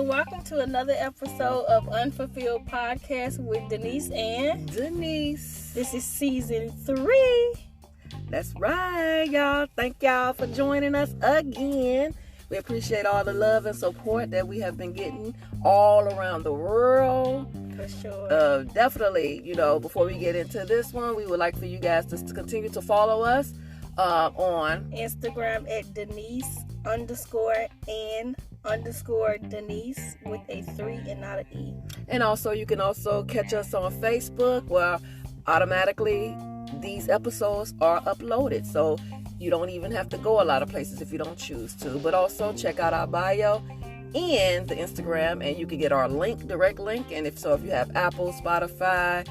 welcome to another episode of Unfulfilled Podcast with Denise and Denise. This is season 3. That's right, y'all. Thank y'all for joining us again. We appreciate all the love and support that we have been getting all around the world. For sure. Definitely, before we get into this one, we would like for you guys to continue to follow us on Instagram at Denise_and_Denise with a 3 and not an E. And also, you can also catch us on Facebook, where automatically these episodes are uploaded. So you don't even have to go a lot of places if you don't choose to. But also check out our bio and the Instagram, and you can get our direct link. And if you have Apple, Spotify,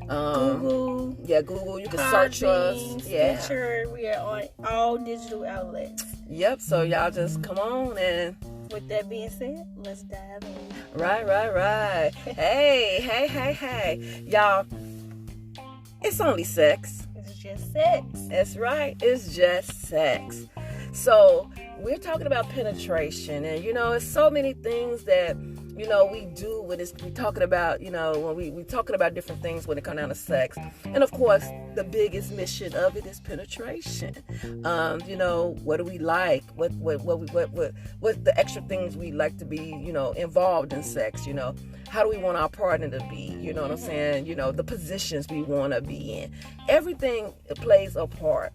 Google, you can search us. Stitcher, we are on all digital outlets. Yep. So y'all just come on, and with that being said, let's dive in. Right. Hey, y'all. It's only sex. It's just sex. That's right. It's just sex. So we're talking about penetration, and it's so many things that we do when we're talking about when we talking about different things when it comes down to sex. And of course, the biggest mission of it is penetration. What do we like? What the extra things we like to be involved in sex? How do we want our partner to be? You know what I'm saying? The positions we want to be in. Everything plays a part.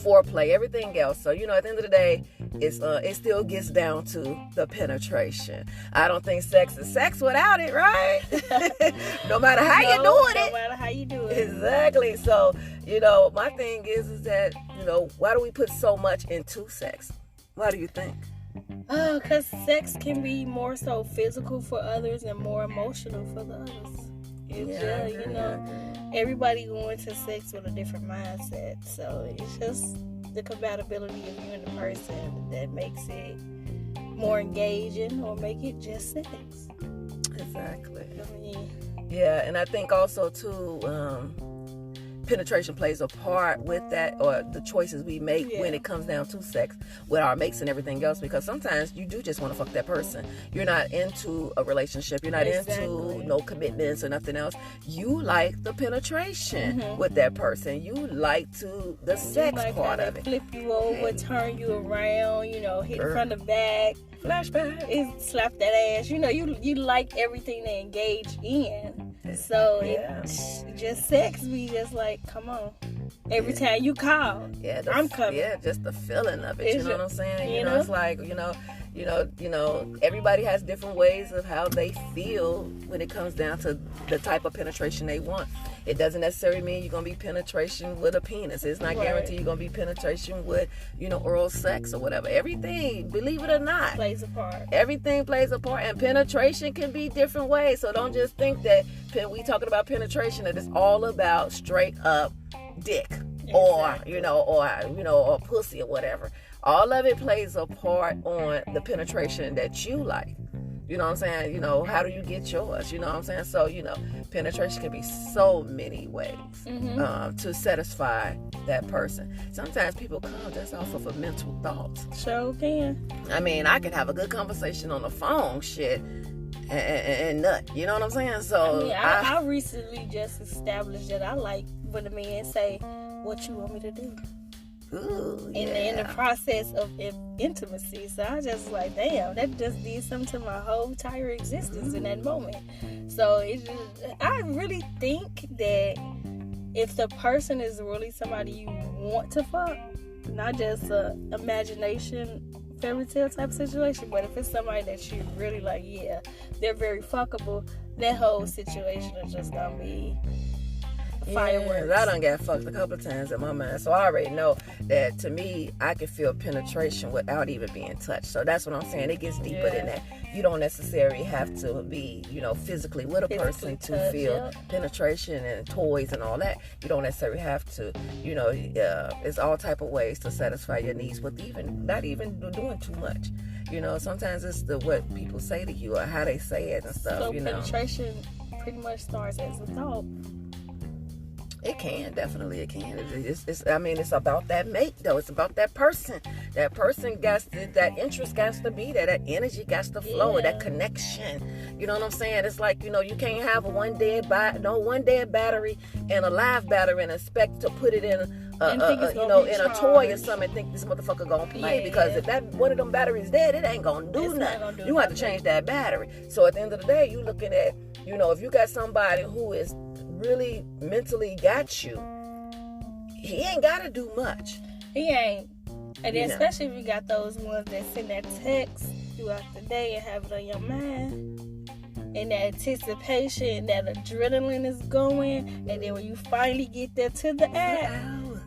Foreplay, everything else. So, at the end of the day, it still gets down to the penetration. I don't think sex is sex without it, right? No matter how you're doing it. No matter how you do it. Exactly. So, my thing is that, why do we put so much into sex? Why do you think? Because sex can be more so physical for others and more emotional for the others. Everybody going to sex with a different mindset. So it's just the compatibility of you and the person that makes it more engaging or make it just sex. Exactly. I mean, and I think also too, penetration plays a part with that, or the choices we make when it comes down to sex with our mates and everything else, because sometimes you do just want to fuck that person. You're not into a relationship, you're not into no commitments or nothing else. You like the penetration with that person. You like the sex part of it. Flip you over, turn you around, hit from the back, flashback, slap that ass. You like everything they engage in. So it's just sex. We just like, come on. Every time you call, I'm coming. Yeah, just the feeling of it. You know what I'm saying? It's like, everybody has different ways of how they feel when it comes down to the type of penetration they want. It doesn't necessarily mean you're going to be penetration with a penis. It's not guaranteed you're going to be penetration with, oral sex or whatever. Everything, believe it or not, plays a part. Everything plays a part, and penetration can be different ways. So don't just think that we talking about penetration, that it's all about straight up dick or pussy or whatever. All of it plays a part on the penetration that you like. You know what I'm saying? How do you get yours? You know what I'm saying? So, penetration can be so many ways to satisfy that person. Sometimes people come just off of a mental thought. Sure can. I mean, I could have a good conversation on the phone, and nut. You know what I'm saying? So I recently just established that I like when a man say, "What you want me to do?" Ooh, in the process of intimacy. So I just like, damn, that just did something to my whole entire existence in that moment. So I really think that if the person is really somebody you want to fuck, not just a imagination fairy tale type situation, but if it's somebody that you really like, they're very fuckable, that whole situation is just gonna be fireworks. I done got fucked a couple of times in my mind, so I already know that. To me, I can feel penetration without even being touched. So that's what I'm saying. It gets deeper than that. You don't necessarily have to be, physically with a person to feel penetration and toys and all that. You don't necessarily have to. It's all type of ways to satisfy your needs with not even doing too much. Sometimes it's what people say to you or how they say it and stuff. So penetration pretty much starts as a thought. It can, definitely it can. I mean, it's about that mate, though. It's about that person. That person that interest got to be there. That energy got to flow, that connection. You know what I'm saying? It's like, you can't have a one dead battery and a live battery and expect to put it in in a toy or something and think this motherfucker gonna play, because if that one of them batteries dead, it ain't gonna do nothing. You have to change that battery. So at the end of the day, you looking at, if you got somebody who is really mentally got you, he ain't gotta do much. He ain't. And then especially if you got those ones that send that text throughout the day and have it on your mind, and that anticipation, that adrenaline is going, and then when you finally get there to the app,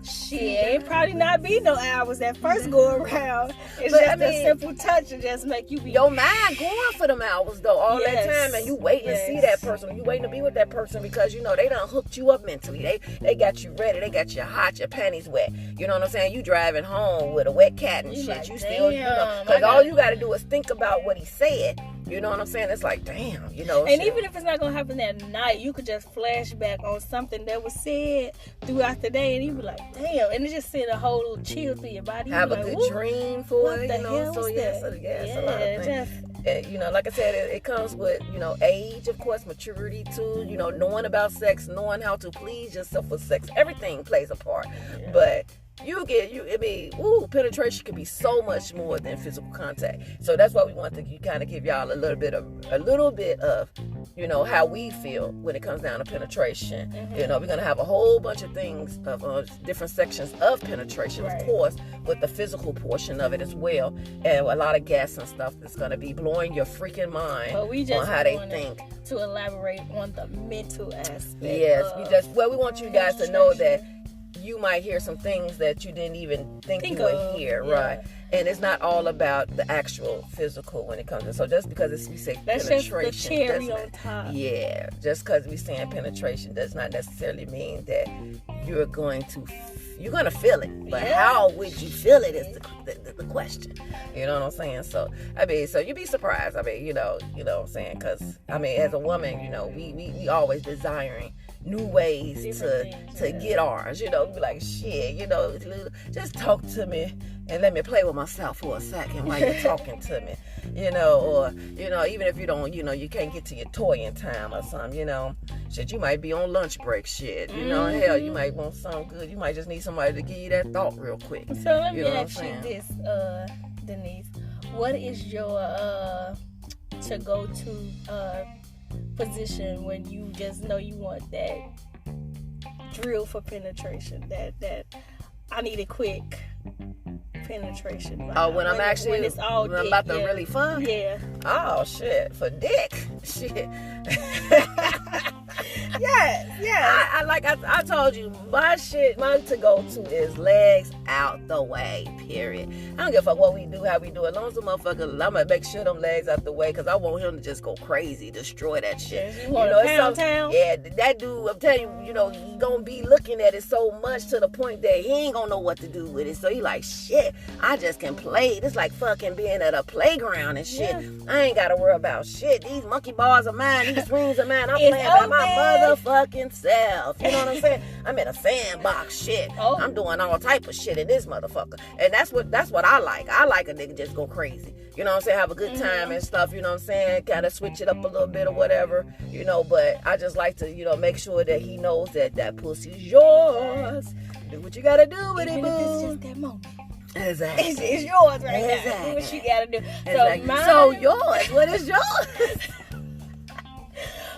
shit, it probably not be no hours that first go around. It's a simple touch and just make you be. Your mind going for them hours though, all that time, and you waiting to see that person. You waiting to be with that person because they done hooked you up mentally. They got you ready. They got you hot, your panties wet. You know what I'm saying? You driving home with a wet cat and shit. Like, you still, because all you got to do is think about what he said. You know what I'm saying? It's like, damn, And even if it's not going to happen that night, you could just flashback on something that was said throughout the day, and you be like, damn. And it just send a whole little chill through your body. Have a good dream for it, What the hell So, it's a lot of things. Like I said, it comes with, age, of course, maturity too, knowing about sex, knowing how to please yourself with sex. Everything plays a part. Yeah. But penetration can be so much more than physical contact. So that's why we want to kind of give y'all a little bit of how we feel when it comes down to penetration. Mm-hmm. We're gonna have a whole bunch of things of different sections of penetration, of course, with the physical portion of it as well, and a lot of gas and stuff that's gonna be blowing your freaking mind on how they think. To elaborate on the mental aspect. Yes, we want you guys to know that you might hear some things that you didn't even think you would hear, right? And it's not all about the actual physical when it comes to. So just because we say that's penetration, just the cherry on top. Yeah, just because we saying penetration does not necessarily mean that you're going to feel it. But how would you feel it is the question. You know what I'm saying? So so you'd be surprised. You know what I'm saying? Because as a woman, we always desiring new ways to get ours, be like, shit, just talk to me and let me play with myself for a second while you're talking to me, or even if you don't, you can't get to your toy in time or something, shit, you might be on lunch break, shit, hell, you might want something good, you might just need somebody to give you that thought real quick. So let me ask you this, Denise, what is your to go to position when you just know you want that drill for penetration, that I need a quick penetration. When I'm about to really fun? Yeah. Oh shit, for dick. Shit. Yeah. I told you, my to go to is legs out the way, period. I don't give a fuck what we do, how we do it. As long as the motherfucker, I'm gonna make sure them legs out the way, because I want him to just go crazy, destroy that shit. You want to pound? Yeah, that dude, I'm telling you, he's gonna be looking at it so much to the point that he ain't gonna know what to do with it. So he like, shit, I just can play. It's like fucking being at a playground and shit. Yeah. I ain't gotta worry about shit. These monkey bars are mine, these rings are mine. I'm playing by my motherfucking self. You know what I'm saying? I'm in a sandbox, shit. I'm doing all type of shit in this motherfucker. And that's what I like. I like a nigga just go crazy. You know what I'm saying? Have a good time and stuff, you know what I'm saying? Kind of switch it up a little bit or whatever, but I just like to, make sure that he knows that pussy's yours. Do what you gotta do with it, boo. It's just that moment. Exactly. It's yours right now. Do what you gotta do. Exactly. So yours, what is yours?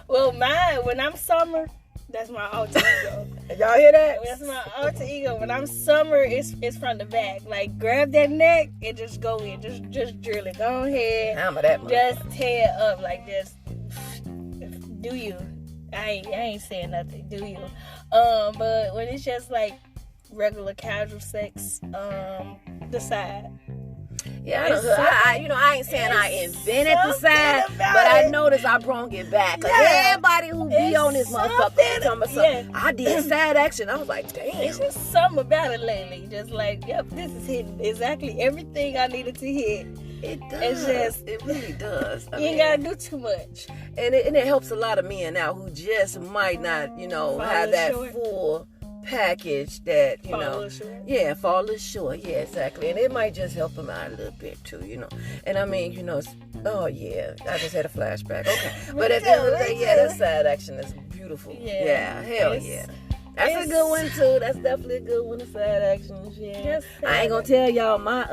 Well, mine, when I'm summer, that's my alter ego. Y'all hear that? That's my alter ego. When I'm summer, it's from the back. Like, grab that neck and just go in. Just drill it. Go ahead. Hammer that motherfucker. Just tear up. Like, just do you. I ain't saying nothing. Do you. But when it's just like regular casual sex, the side. Yeah, I ain't saying I invented the side, but I noticed I brought it back. Cause everybody who be on this motherfucker talking about something, I did side action. I was like, damn. It's just something about it lately. Just like, yep, this is hitting exactly everything I needed to hit. It does. It really does. You ain't gotta do too much. And it helps a lot of men now who just might not, have that full package that, Fall a little short. yeah, fall a little short. Yeah, exactly. And it might just help them out a little bit too, And I mean, oh yeah, I just had a flashback. Okay. But at the end of the day, yeah, that side action is beautiful. Yeah, hell yeah. That's a good one too. That's definitely a good one. The side action and shit. Yes, I ain't gonna tell y'all my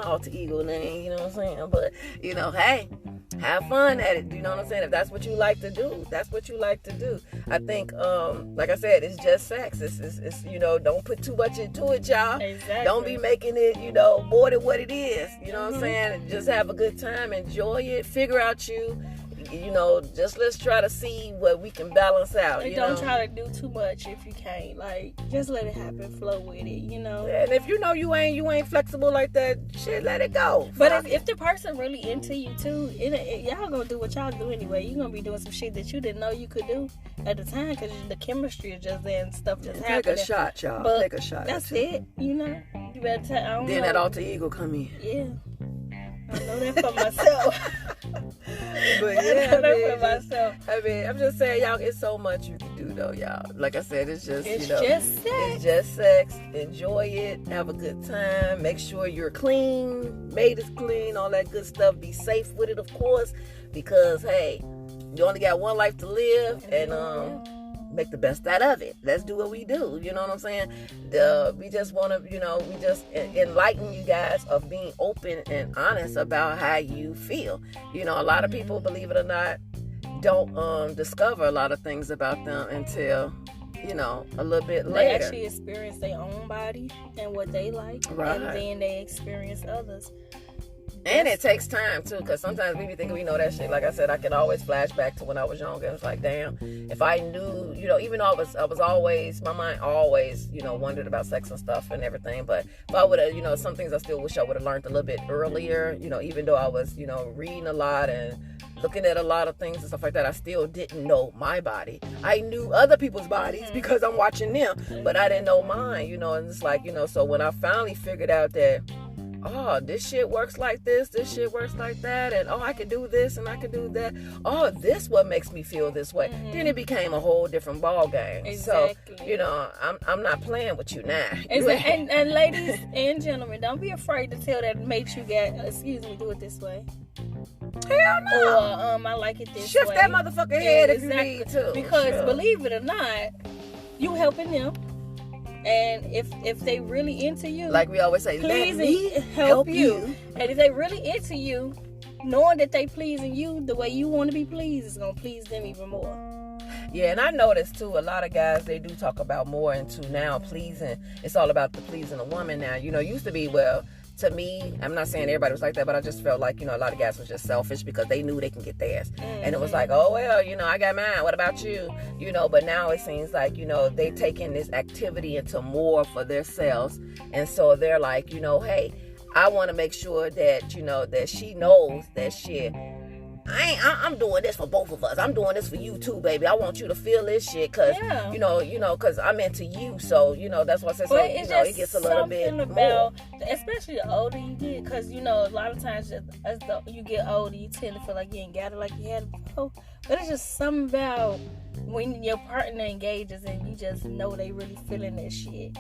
alter ego name. You know what I'm saying? But hey, have fun at it. You know what I'm saying? If that's what you like to do, that's what you like to do. I think, like I said, it's just sex. It's don't put too much into it, y'all. Exactly. Don't be making it, more than what it is. You know what I'm saying? Just have a good time, enjoy it, figure out just let's try to see what we can balance out. And don't try to do too much if you can't. Like, just let it happen, flow with it, And if you ain't flexible like that, shit, let it go. But if the person really into you too, y'all gonna do what y'all do anyway. You gonna be doing some shit that you didn't know you could do at the time because the chemistry is just there and stuff just happening. Take a shot, y'all. But take a shot. That's it. You better tell. Then that alter ego come in. Yeah. I know that for myself. But yeah, myself. I'm just saying, y'all, it's so much you can do though, y'all. Like I said, it's just just sex. It's just sex. Enjoy it. Have a good time. Make sure you're clean. Made is clean. All that good stuff. Be safe with it, of course, because hey, you only got one life to live, and make the best out of it. Let's do what we do. You know what I'm saying? We just want to, we just enlighten you guys of being open and honest about how you feel. A lot of people, believe it or not, don't discover a lot of things about them until, a little bit later. They actually experience their own body and what they like, right. And then they experience others. And it takes time too, because sometimes we be thinking we know that shit. Like I said, I can always flash back to when I was younger. It's like, damn, if I knew, even though I was always, my mind always, wondered about sex and stuff and everything. But if I would have, some things I still wish I would have learned a little bit earlier. Even though I was, reading a lot and looking at a lot of things and stuff like that, I still didn't know my body. I knew other people's bodies because I'm watching them, but I didn't know mine. And it's like, so when I finally figured out that, oh, this shit works like this shit works like that, and I can do this and I can do that. Oh, this what makes me feel this way. Then it became a whole different ball game. Exactly. So, I'm not playing with you now. Exactly. And ladies and gentlemen, don't be afraid to tell that makes you get, excuse me, do it this way. Hell no. Or I like it this Shift way. that motherfucker head if you Exactly. need to. Because believe it or not, you helping them. And if they really into you, like we always say, please let me help you. And if they really into you, knowing that they pleasing you the way you want to be pleased is gonna please them even more. Yeah, and I noticed too, a lot of guys, they do talk about more into now pleasing. It's all about the pleasing a woman now. Used to be, to me, I'm not saying everybody was like that, but I just felt like, a lot of guys was just selfish because they knew they can get theirs. And it was like, oh, well, I got mine. What about you? But now it seems like, they taking this activity into more for themselves. And so they're like, hey, I want to make sure that, that she knows that shit. I'm doing this for both of us. I'm doing this for you too, baby. I want you to feel this shit because, because I'm into you. So, that's why I said, so, it gets a little bit more. Especially the older you get, because, a lot of times as you get older, you tend to feel like you ain't got it like you had it before. But it's just something about when your partner engages and you just know they really feeling that shit.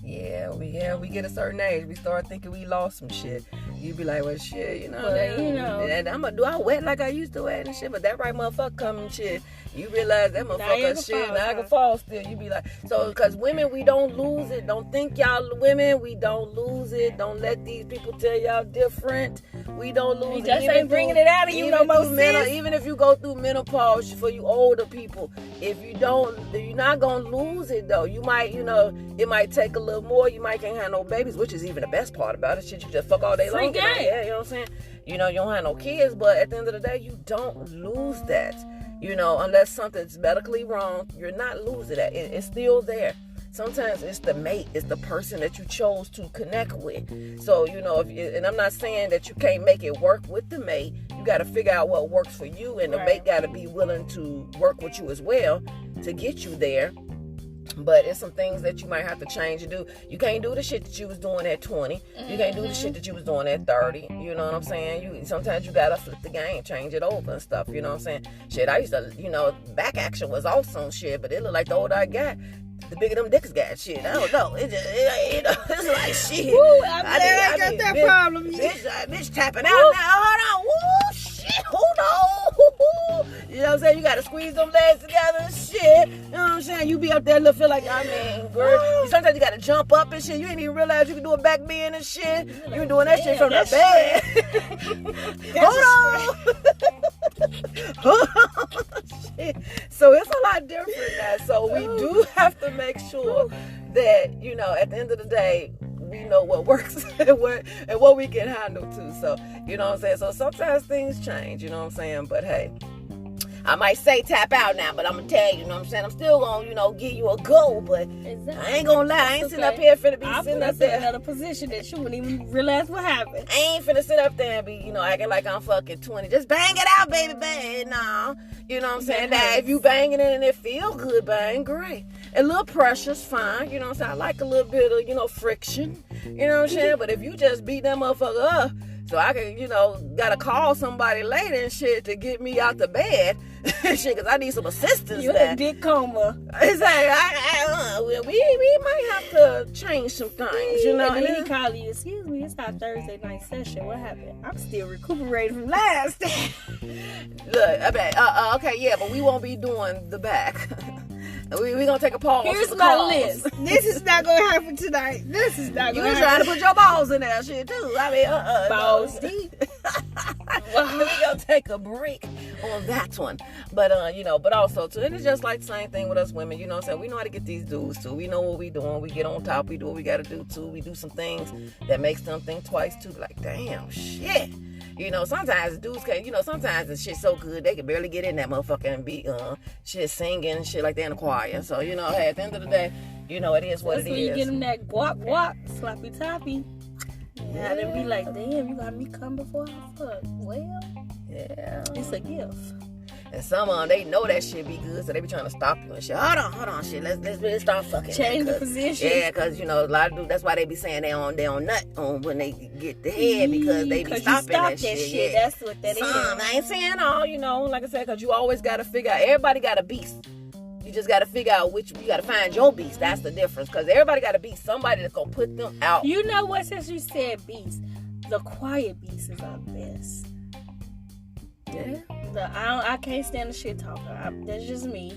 Yeah, we get a certain age, we start thinking we lost some shit. You be like, well, shit, and do I wet like I used to wet and shit? But that right motherfucker come and shit. You realize that motherfucker shit, Niagara Falls still. You be like, so, because women, we don't lose it. Don't think y'all women, we don't lose it. Don't let these people tell y'all different. We don't lose it. Just ain't bringing it out of you no more, sis. Even if you go through menopause, for you older people, if you don't, you're not gonna lose it though. You might, it might take a little more. You might can't have no babies, which is even the best part about it. Shit, you just fuck all day long. Yeah, you know what I'm saying? You don't have no kids, but at the end of the day, you don't lose that. Unless something's medically wrong, you're not losing that. It's still there. Sometimes it's the mate, it's the person that you chose to connect with. So, and I'm not saying that you can't make it work with the mate. You got to figure out what works for you, and the mate got to be willing to work with you as well to get you there. But it's some things that you might have to change and do. You can't do the shit that you was doing at 20. You can't do the shit that you was doing at 30. You know what I'm saying? Sometimes you gotta flip the game, change it over and stuff. You know what I'm saying? Shit, I used to, back action was awesome shit, but it looked like the older I got, the bigger them dicks got. Shit, I don't know. It's like shit. Woo, I'm glad I got that problem. Bitch tapping out now. Hold on. Woo, shit. Hold on. You know what I'm saying? You gotta squeeze them legs together and shit. You know what I'm saying? You be up there feel like, I mean, girl. Sometimes you gotta jump up and shit. You ain't even realize you can do a back bend and shit. You been doing that shit from the bed. Hold on. Shit. So it's a lot different now. So we do have to make sure that, you know, at the end of the day, we know what works and what we can handle too. So, you know what I'm saying? So sometimes things change, you know what I'm saying? But hey, I might say tap out now, but I'm going to tell you, you know what I'm saying? I'm still going to, you know, give you a go, but exactly. I ain't going to lie. I ain't sitting up here finna be sitting up there. in another position that you wouldn't even realize what happened. I ain't finna sit up there and be, you know, acting like I'm fucking 20. Just bang it out, baby, bang. No. You know what I'm saying? Now, if you banging it and it feel good, bang, great. A little pressure's fine. You know what I'm saying? I like a little bit of, you know, friction. You know what I'm saying? But if you just beat that motherfucker up, so I can, you know, gotta call somebody later and shit to get me out the bed, shit, because I need some assistance. You're in a dick coma. It's like, we might have to change some things, you know. And then he call you, excuse me, it's our Thursday night session. What happened? I'm still recuperating from last. Look, I bet, okay, yeah, but we won't be doing the back. We're going to take a pause. Here's my list. This is not going to happen tonight. This is not going to happen. You trying to put your balls in there, shit, too. I mean, balls deep. We're going to take a break on that one. But, you know, but also, too, and it's just like the same thing with us women. You know what I'm saying? We know how to get these dudes, too. We know what we doing. We get on top. We do what we got to do, too. We do some things that makes them think twice, too. Like, damn, shit. You know, sometimes dudes can't, you know, sometimes the shit's so good, they can barely get in that motherfucker and be, shit singing and shit like that in the choir. So, you know, hey, at the end of the day, you know, it is what it is. You get them that guap guap, sloppy toppy. Yeah, they be like, damn, you got me come before I fuck. Well, yeah. It's a gift. And some of them, they know that shit be good, so they be trying to stop you and shit. Hold on, shit. Let's really start fucking. Change the position. Yeah, because, you know, a lot of dudes, that's why they be saying they on nut on when they get the head, because they be stopping that shit. Yeah. That's what that is. I ain't saying all, you know, like I said, because you always got to figure out, everybody got a beast. You just got to figure out you got to find your beast. That's the difference, because everybody got to be somebody that's going to put them out. You know what, since you said beast, the quiet beast is our best. Yeah. I can't stand the shit talker. That's just me.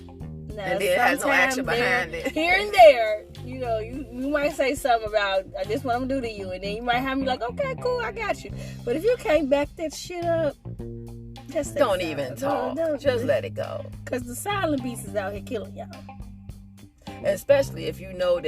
Now, and then it has no action behind it. Here and there, you know, you might say something about, this what I'm gonna do to you, and then you might have me like, okay, cool, I got you. But if you can't back that shit up, just don't even talk. Just let it go. Cause the silent beast is out here killing y'all. Especially if you know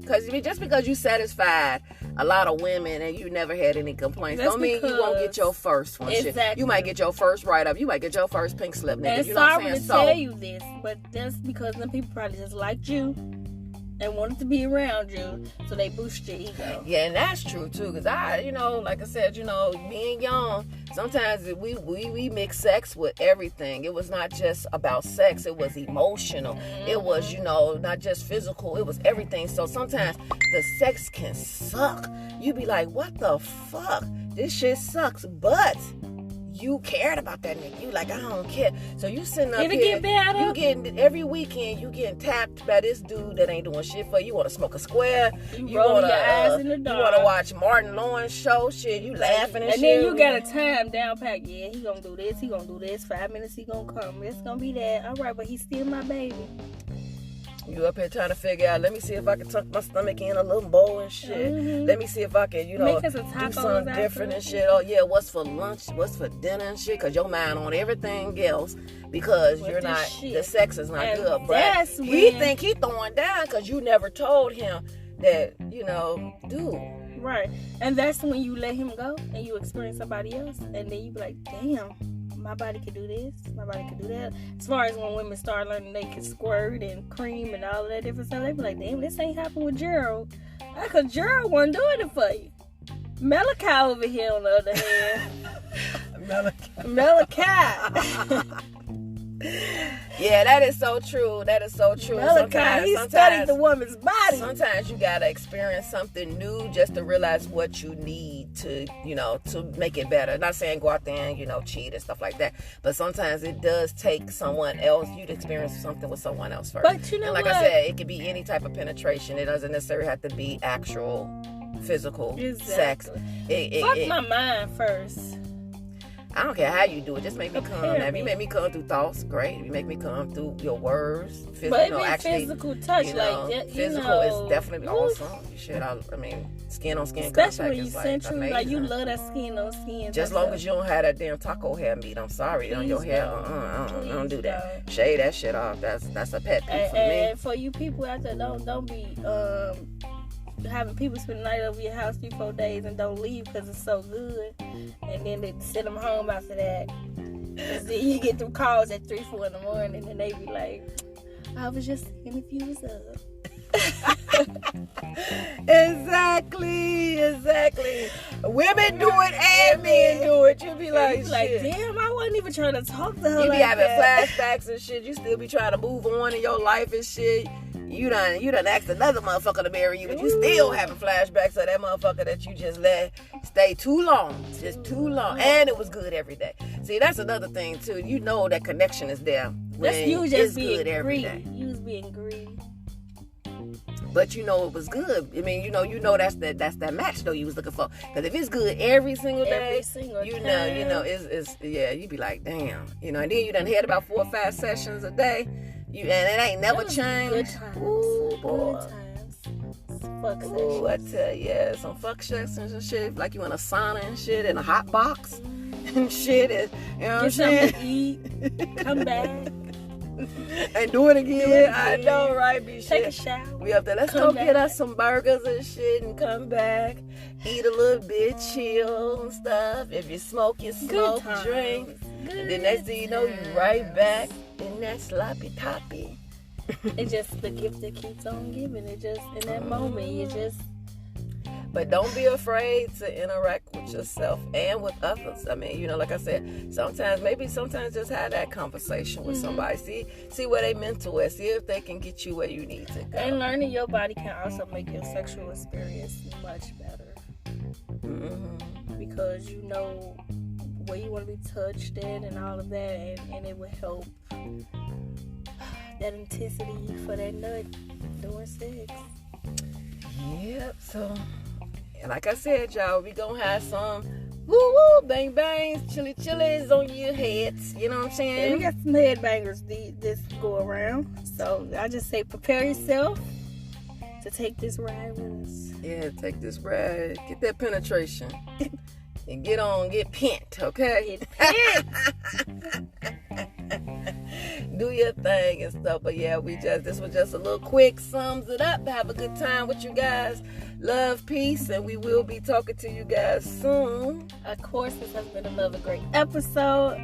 because just because you satisfied a lot of women and you never had any complaints, don't mean you won't get your first one. Exactly. Shit. You might get your first write-up. You might get your first pink slip, nigga. And you know what I'm saying? Sorry to tell you this, but that's because them people probably just liked you and wanted to be around you, so they boost your ego. Yeah, and that's true too, because you know, like I said, you know, being young, sometimes we mix sex with everything. It was not just about sex, it was emotional. Mm-hmm. It was, you know, not just physical, it was everything. So sometimes the sex can suck. You be like, what the fuck? This shit sucks, but you cared about that nigga. You like, I don't care. So you sitting up here. Get better. You getting every weekend. You getting tapped by this dude that ain't doing shit for you. You want to smoke a square. You roll your eyes in the dark. You want to watch Martin Lawrence show. Shit, you laughing and shit. And then you got a time down pat. Yeah, he gonna do this. He gonna do this. 5 minutes he gonna come. It's gonna be that. All right, but he's still my baby. You up here trying to figure out, let me see if I can tuck my stomach in a little bowl and shit. Mm-hmm. Let me see if I can, you know, do something different and shit. Oh, yeah, what's for lunch? What's for dinner and shit? Because your mind on everything else because you're not, the sex is not good. But he think he throwing down because you never told him that, you know, dude. Right. And that's when you let him go and you experience somebody else. And then you be like, damn. My body can do this, my body can do that. As far as when women start learning they can squirt and cream and all of that different stuff, they be like, damn, this ain't happened with Gerald. Because Gerald wasn't doing it for you. Malachi over here, on the other hand. Malachi. Yeah, that is so true. That is so true. Malachi, he studied the woman's body. Sometimes you gotta experience something new just to realize what you need to, to make it better. Not saying go out there and, cheat and stuff like that. But sometimes it does take someone else, you to experience something with someone else first. But you know and like what? I said, it could be any type of penetration. It doesn't necessarily have to be actual physical sex. Fuck my mind first. I don't care how you do it. Just make me come. Apparently. Now, if you make me come through thoughts, great. If you make me come through your words, But if actually, physical touch, physical is definitely awesome. Shit, I mean, skin on skin contact especially when is you sensual, amazing. like you love that skin on skin. Just long as you don't have that damn taco hair meat. I'm sorry on your hair. Don't do that. Shave that shit off. That's a pet peeve for me. And for you people out there, don't be having people spend the night over your house 3-4 days and don't leave because it's so good, and then they send them home after that. And then you get them calls at 3-4 in the morning, and they be like, "I was just seeing if you was up." Exactly. Women do it and men do it. You be like, shit. Damn, I wasn't even trying to talk to her. You be like having that. flashbacks and shit. You still be trying to move on in your life and shit. You done asked another motherfucker to marry you, but you still having flashbacks of that motherfucker that you just let stay too long. Just too long. And it was good every day. See, that's another thing too. You know that connection is there. That's you just being good every greedy. day. You was being greedy. But you know it was good. I mean, you know that's that match though you was looking for. Because if it's good every single day, you know it's you be like, damn, and then you done had about 4 or 5 sessions a day. And it ain't never changed. Good times. Ooh, boy. Good times. Fuck Ooh, I sessions. tell you, some fuck sessions and shit. Like you in a sauna and shit, in a hot box and shit. And, you know what I'm Get saying? something to eat. Come back. And do it again. I know, right? Be Take a shit. shower. We up there. Let's Come go get back. us some burgers and shit and come back. Eat a little bit, chill and stuff. If you smoke, you smoke, times. drink. Good And then next thing you know, you right back in that sloppy toppy. It's just the gift that keeps on giving. It just, in that moment, you just... But don't be afraid to interact with yourself and with others. I mean, like I said, sometimes just have that conversation with somebody. See where they mental at. See if they can get you where you need to go. And learning your body can also make your sexual experience much better. Mm-hmm. Because you know where you want to be touched at and all of that. And it will help that intensity for that nut during sex. Yep. So, and like I said, y'all, we gonna have some woo bang bangs, chili chilies on your heads. You know what I'm saying? Yeah, we got some headbangers this go around. So I just say prepare yourself to take this ride with us. Yeah, take this ride. Get that penetration. And get pent, okay? Get pent. Do your thing and stuff. But yeah, this was just a little quick sums it up. Have a good time with you guys. Love, peace, and we will be talking to you guys soon. Of course, this has been another great episode.